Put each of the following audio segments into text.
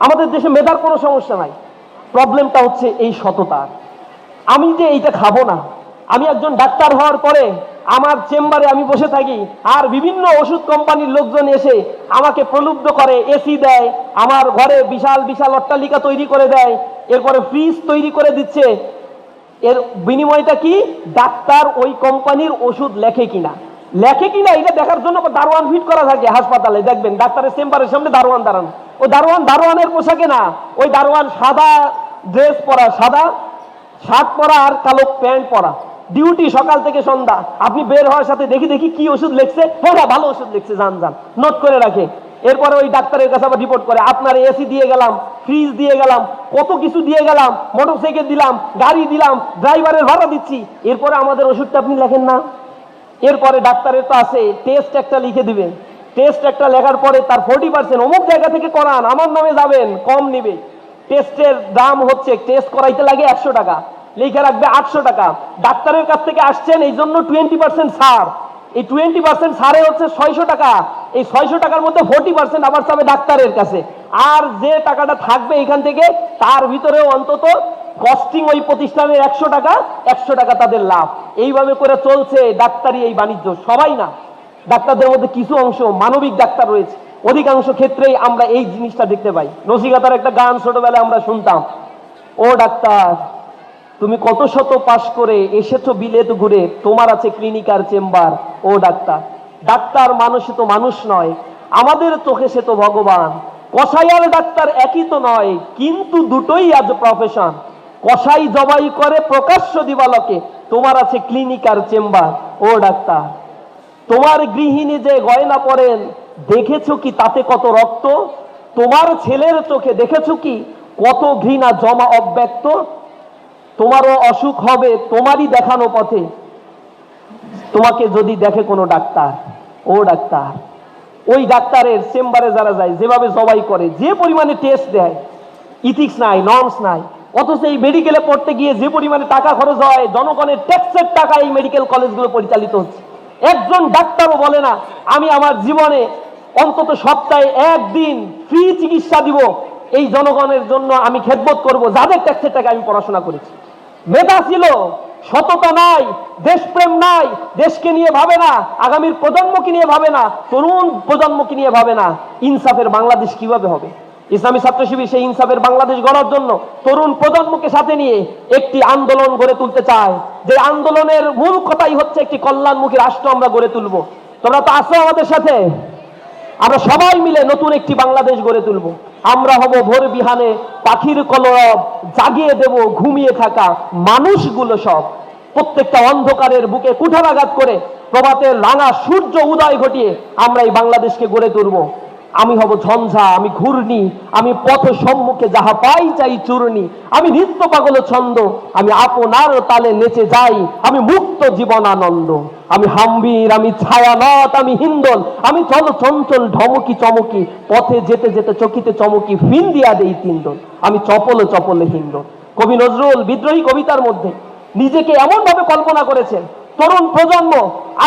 আমাদের দেশে মেধার কোনো সমস্যা নাই, প্রবলেমটা হচ্ছে এই সততার। আমি যে এইটা খাবো না, আমি একজন ডাক্তার হওয়ার পরে আমার চেম্বারে আমি বসে থাকি, আর বিভিন্ন ওষুধ কোম্পানির লোকজন এসে আমাকে প্রলুব্ধ করে, এসি দেয়, আমার ঘরে বিশাল বিশাল অট্টালিকা তৈরি করে দেয়, এরপরে ফ্রিজ তৈরি করে দিচ্ছে। এর বিনিময়টা কি? ডাক্তার ওই কোম্পানির ওষুধ লেখে কিনা এটা দেখার জন্য দারোয়ান ফিট করা থাকে হাসপাতালে। দেখবেন ডাক্তারের চেম্বারের সামনে দারোয়ান দাঁড়ানো, ওই দারোয়ানের পোশাকে না, ওই দারোয়ান সাদা ড্রেস পরা, সাদা শার্ট পরা আর কালো প্যান্ট পরা, ডিউটি সকাল থেকে সন্ধ্যা। আপনি বের হওয়ার সাথে দেখি কি ওষুধ লিখছে, হ্যাঁ ভালো ওষুধ লিখছে, যান নোট করে রাখে। এরপরে ওই ডাক্তারের কাছে আবার রিপোর্ট করে, আপনার এসি দিয়ে গেলাম, ফ্রিজ দিয়ে গেলাম, কত কিছু দিয়ে গেলাম, মোটরসাইকেল দিলাম, গাড়ি দিলাম, ড্রাইভারের ভাড়া দিচ্ছি, এরপরে আমাদের ওষুধটা আপনি লেখেন না। এরপরে ডাক্তারের তো আছে টেস্ট একটা লিখে দিবেন, টেস্ট একটা লেখার পরে তার 40% অমুক জায়গা থেকে করান, আমার নামে যাবেন, কম নিবে। টেস্টের দাম হচ্ছে, টেস্ট করাইতে লাগে 100 টাকা, লিখে রাখবে 800 টাকা। ডাক্তারের কাছ থেকে আসছেন এই জন্য 20% ছাড়, এই 20% ছাড়ে হচ্ছে 600 টাকা। এই 600 টাকার মধ্যে 40% আবার যাবে ডাক্তারের কাছে, আর যে টাকাটা থাকবে এখান থেকে তার ভিতরেও অন্তত কস্টিং ওই প্রতিষ্ঠানের 100 টাকা তাদের লাভ। এইভাবে করে চলছে ডাক্তারি এই বাণিজ্য। সবাই না, ডাক্তারদের মধ্যে কিছু অংশ মানবিক ডাক্তার রয়েছে, অধিকাংশ ক্ষেত্রেই আমরা এই জিনিসটা দেখতে পাই। নসিকাতার একটা গান ছোটবেলায় আমরা শুনতাম, ও ডাক্তার তুমি কত শত পাশ করে এসেছো বিলেত ঘুরে, তোমার আছে ক্লিনিকার চেম্বার। ও ডাক্তার, ডাক্তার মানুষ তো মানুষ নয়, আমাদের চোখে সে তো ভগবান। কসাই আর ডাক্তার একই তো নয়, কিন্তু দুটোই আজ প্রফেশন। কসাই জবাই করে প্রকাশ্য দিবালকে, তোমার আছে ক্লিনিকার চেম্বার। ও ডাক্তার, তোমার গৃহিণী যে গয়না পরেন, দেখেছো কি তাতে কত রক্ত? তোমার ছেলের চোখে দেখেছো কি কত ঘৃণা জমা অব্যক্ত? তোমারও অসুখ হবে তোমারই দেখানো পথে, তোমাকে যদি দেখে কোনো ডাক্তার। ও ডাক্তার, ওই ডাক্তারের চেম্বারে যারা যায়, যেভাবে জবাই করে, যে পরিমাণে টেস্ট দেয়, ইথিক্স নাই, নর্মস নাই, অথচ এই মেডিকেলে পড়তে গিয়ে যে পরিমাণে টাকা খরচ হয়, জনগণের ট্যাক্সের টাকা এই মেডিকেল কলেজগুলো পরিচালিত হচ্ছে। একজন ডাক্তারও বলে না আমি আমার জীবনে অন্তত সপ্তাহে একদিন ফ্রি চিকিৎসা দিব, এই জনগণের জন্য আমি খেদমত করব, যাদের ট্যাক্সের টাকা আমি পড়াশোনা করেছি। মেধা ছিল, সততা নাই, দেশপ্রেম নাই, দেশকে নিয়ে ভাবে না, আগামীর প্রজন্মকে নিয়ে ভাবে না, তরুণ প্রজন্মকে নিয়ে ভাবে না। ইনসাফের বাংলাদেশ কিভাবে হবে? ইসলামী ছাত্র শিবির সেই ইনসাফের বাংলাদেশ গড়ার জন্য তরুণ প্রজন্মকে সাথে নিয়ে একটি আন্দোলন গড়ে তুলতে চায়, যে আন্দোলনের মূল কথাই হচ্ছে একটি কল্যাণমুখী রাষ্ট্র আমরা গড়ে তুলব। তোমরা তো আসো আমাদের সাথে, আমরা সবাই মিলে নতুন একটি বাংলাদেশ গড়ে তুলব। আমরা হব ভোর বিহানে পাখির কলরব, জাগিয়ে দেব ঘুমিয়ে থাকা মানুষগুলো সব। প্রত্যেকটা অন্ধকারের বুকে কুঠারাঘাত করে প্রভাতের রাঙা সূর্য উদয় ঘটিয়ে আমরা এই বাংলাদেশকে গড়ে তুলব। আমি হব ঝঞ্ঝা, আমি ঘূর্ণি, আমি পথ সম্মুখে যাহা পাই চাই চূর্ণি, আমি নিত্য পাগল ছন্দ, আমি আপনার তালে নেচে যাই, আমি মুক্ত জীবনানন্দ, আমি হাম্বির, আমি ছায়ানট, আমি হিন্দল, আমি চল চঞ্চল ঢমকি চমকি, পথে যেতে যেতে চকিতে চমকি, ফিন দিয়া দেই তিনদল, আমি চপলে চপলে হিন্দল। কবি নজরুল বিদ্রোহী কবিতার মধ্যে নিজেকে এমন ভাবে কল্পনা করেছেন, তরুণ প্রজন্ম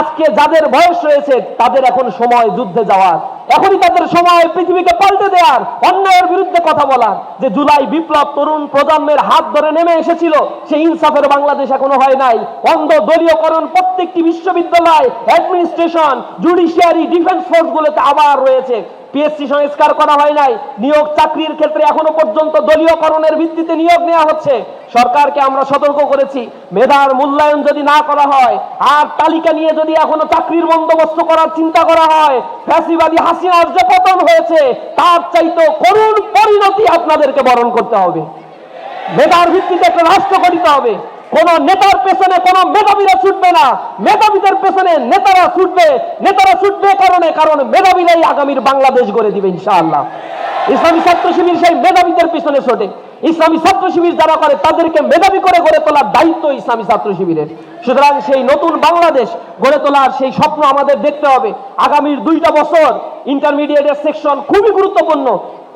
আজকে যাদের বয়স রয়েছে তাদের এখন সময় যুদ্ধে যাওয়ার, এখনই তাদের সময় পৃথিবীকে পাল্টে দেওয়ার, অন্যায়ের বিরুদ্ধে কথা বলার। যে জুলাই বিপ্লব তরুণ প্রজন্মের হাত ধরে নেমে এসেছিল, সেই ইনসাফের বাংলাদেশ এখনো হয় নাই। অন্ধ দলীয়করণ প্রত্যেকটি বিশ্ববিদ্যালয়, অ্যাডমিনিস্ট্রেশন, জুডিশিয়ারি, ডিফেন্স ফোর্স গুলোতে আবার রয়েছে। পিএসসি সংস্কার করা হয় নাই। নিয়োগ চাকরির ক্ষেত্রে এখনো পর্যন্ত দলীয়করণের ভিত্তিতে নিয়োগ নেওয়া হচ্ছে। সরকারকে আমরা সতর্ক করেছি, মেধার মূল্যায়ন যদি না করা হয়, আর তালিকা নিয়ে যদি এখনো চাকরির বন্দোবস্ত করার চিন্তা করা হয়, ফ্যাসিবাদী হাসিনার যে পতন হয়েছে তার চাইতে করুণ পরিণতি আপনাদেরকে বরণ করতে হবে। মেধার ভিত্তিতে একটা রাষ্ট্র গঠিত হবে। কোন নেতার পেছনে কোন মেধাবীরা ছুটবে না, মেধাবীদের পেছনে নেতারা ছুটবে। নেতারা ছুটবে কারণ মেধাবীরাই আগামীর বাংলাদেশ গড়ে দিবে ইনশাআল্লাহ। ইসলামী ছাত্র শিবির সেই মেধাবীদের পিছনে ছোটে। ইসলামী ছাত্র শিবির যারা করে তাদেরকে মেধাবী করে গড়ে তোলার দায়িত্ব ইসলামী ছাত্র শিবিরের। সুতরাং সেই নতুন বাংলাদেশ গড়ে তোলার সেই স্বপ্ন আমাদের দেখতে হবে। আগামীর 2টা বছর ইন্টারমিডিয়েটের সেকশন খুবই গুরুত্বপূর্ণ।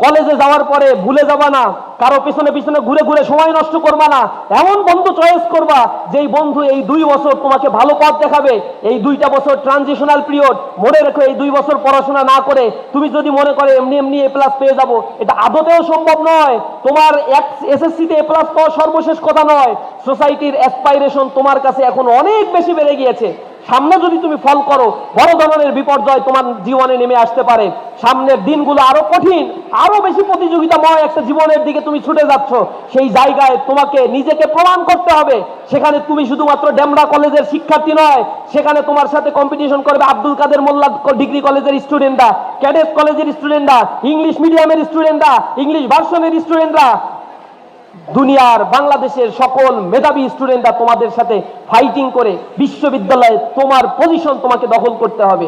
কলেজে যাওয়ার পরে ভুলে যাবা না, কারো পিছনে পিছনে ঘুরে ঘুরে সময় নষ্ট করবা না, এমন বন্ধু চয়েস করবা যেই বন্ধু এই 2 বছর তোমাকে ভালো পথ দেখাবে। এই 2টা বছর ট্রানজিশনাল পিরিয়ড, মনে রেখো এই 2 বছর পড়াশোনা না করে তুমি যদি মনে করে এমনি এমনি এ প্লাস পেয়ে যাবো, এটা আদতেও সম্ভব নয়। তোমার এসএসসিতে এ প্লাস পাওয়া সর্বশেষ কথা নয়, সোসাইটির অ্যাসপাইরেশন তোমার কাছে এখন অনেক বেশি বেড়ে গিয়েছে। সামনে যদি তুমি ফল করো, বড় ধরনের বিপর্যয় তোমার জীবনে নেমে আসতে পারে। সামনের দিনগুলো আরো কঠিন, আরো বেশি প্রতিযোগিতাময় একটা জীবনের দিকে তুমি ছুটে যাচ্ছ। সেই জায়গায় তোমাকে নিজেকে প্রমাণ করতে হবে। সেখানে তুমি শুধুমাত্র ডেমরা কলেজের শিক্ষার্থী নয়, সেখানে তোমার সাথে কম্পিটিশন করবে আব্দুল কাদের মোল্লা ডিগ্রি কলেজের স্টুডেন্টরা, ক্যাডেট কলেজের স্টুডেন্টরা, ইংলিশ মিডিয়ামের স্টুডেন্টরা, ইংলিশ ভার্সনের স্টুডেন্টরা, দুনিয়ার বাংলাদেশের সকল মেধাবী স্টুডেন্টরা তোমাদের সাথে ফাইটিং করে বিশ্ববিদ্যালয়ে তোমার পজিশন তোমাকে দখল করতে হবে।